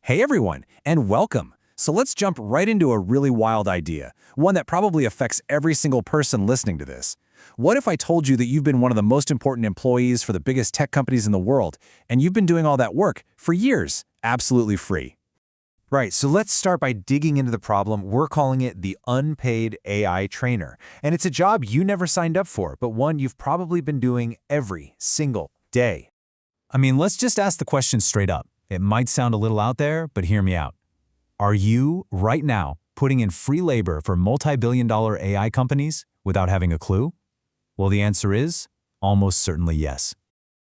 Hey everyone, and welcome. So let's jump right into a really wild idea, one that probably affects every single person listening to this. What if I told you that you've been one of the most important employees for the biggest tech companies in the world, and you've been doing all that work for years, absolutely free? Right, so let's start by digging into the problem. We're calling it the Unpaid AI Trainer. And it's a job you never signed up for, but one you've probably been doing every single day. Let's just ask the question straight up. It might sound a little out there, but hear me out. Are you, right now, putting in free labor for multi-billion-dollar AI companies without having a clue? Well, the answer is almost certainly yes.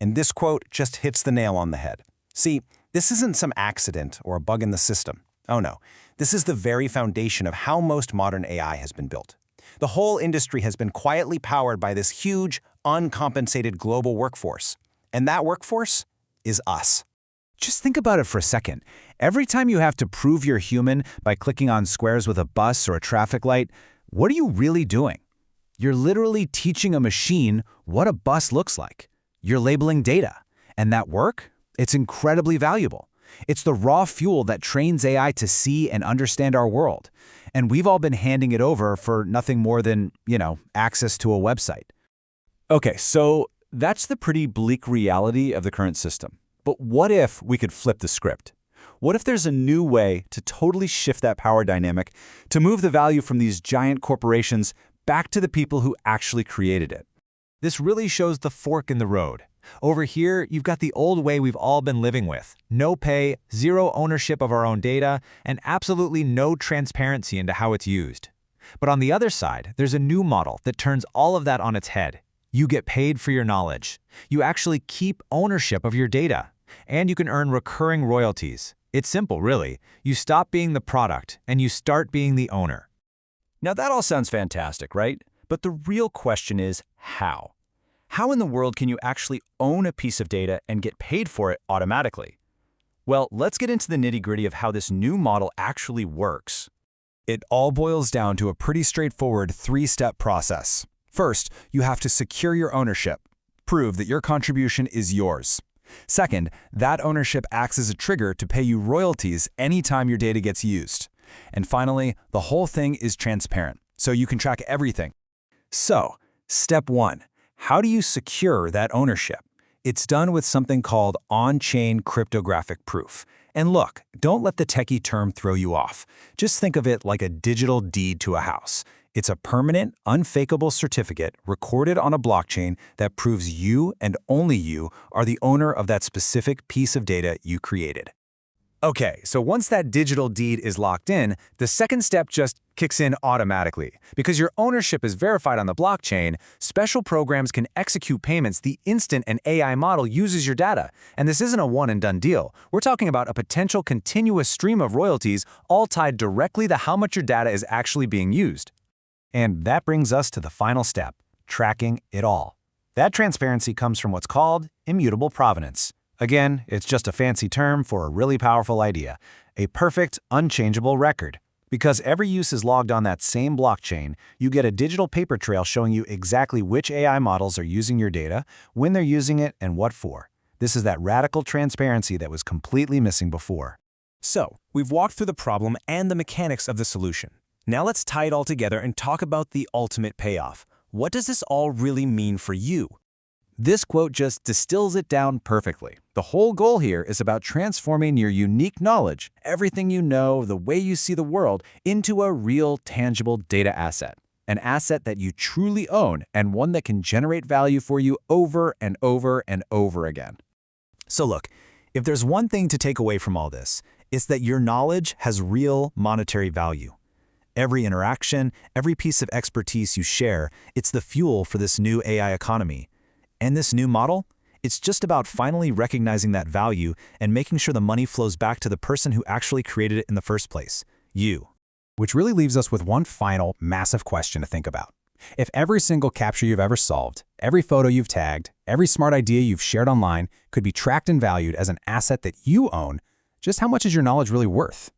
And this quote just hits the nail on the head. See, this isn't some accident or a bug in the system. Oh no, this is the very foundation of how most modern AI has been built. The whole industry has been quietly powered by this huge, uncompensated global workforce. And that workforce is us. Just think about it for a second. Every time you have to prove you're human by clicking on squares with a bus or a traffic light, what are you really doing? You're literally teaching a machine what a bus looks like. You're labeling data. And that work? It's incredibly valuable. It's the raw fuel that trains AI to see and understand our world. And we've all been handing it over for nothing more than, access to a website. Okay, so that's the pretty bleak reality of the current system. But what if we could flip the script? What if there's a new way to totally shift that power dynamic, to move the value from these giant corporations back to the people who actually created it? This really shows the fork in the road. Over here, you've got the old way we've all been living with. No pay, zero ownership of our own data, and absolutely no transparency into how it's used. But on the other side, there's a new model that turns all of that on its head. You get paid for your knowledge. You actually keep ownership of your data. And you can earn recurring royalties. It's simple, really. You stop being the product, and you start being the owner. Now that all sounds fantastic, right? But the real question is how? How in the world can you actually own a piece of data and get paid for it automatically? Well, let's get into the nitty-gritty of how this new model actually works. It all boils down to a pretty straightforward three-step process. First, you have to secure your ownership. Prove that your contribution is yours. Second, that ownership acts as a trigger to pay you royalties anytime your data gets used. And finally, the whole thing is transparent, so you can track everything. So, step one, how do you secure that ownership? It's done with something called on-chain cryptographic proof. And look, don't let the techie term throw you off. Just think of it like a digital deed to a house. It's a permanent, unfakeable certificate recorded on a blockchain that proves you and only you are the owner of that specific piece of data you created. Okay, so once that digital deed is locked in, the second step just kicks in automatically. Because your ownership is verified on the blockchain, special programs can execute payments the instant an AI model uses your data. And this isn't a one-and-done deal. We're talking about a potential continuous stream of royalties, all tied directly to how much your data is actually being used. And that brings us to the final step, tracking it all. That transparency comes from what's called immutable provenance. Again, it's just a fancy term for a really powerful idea, a perfect, unchangeable record. Because every use is logged on that same blockchain, you get a digital paper trail showing you exactly which AI models are using your data, when they're using it, and what for. This is that radical transparency that was completely missing before. So, we've walked through the problem and the mechanics of the solution. Now let's tie it all together and talk about the ultimate payoff. What does this all really mean for you? This quote just distills it down perfectly. The whole goal here is about transforming your unique knowledge, everything you know, the way you see the world, into a real, tangible data asset. An asset that you truly own and one that can generate value for you over and over and over again. So look, if there's one thing to take away from all this, it's that your knowledge has real monetary value. Every interaction, every piece of expertise you share, it's the fuel for this new AI economy. And this new model? It's just about finally recognizing that value and making sure the money flows back to the person who actually created it in the first place, you. Which really leaves us with one final, massive question to think about. If every single capture you've ever solved, every photo you've tagged, every smart idea you've shared online could be tracked and valued as an asset that you own, just how much is your knowledge really worth?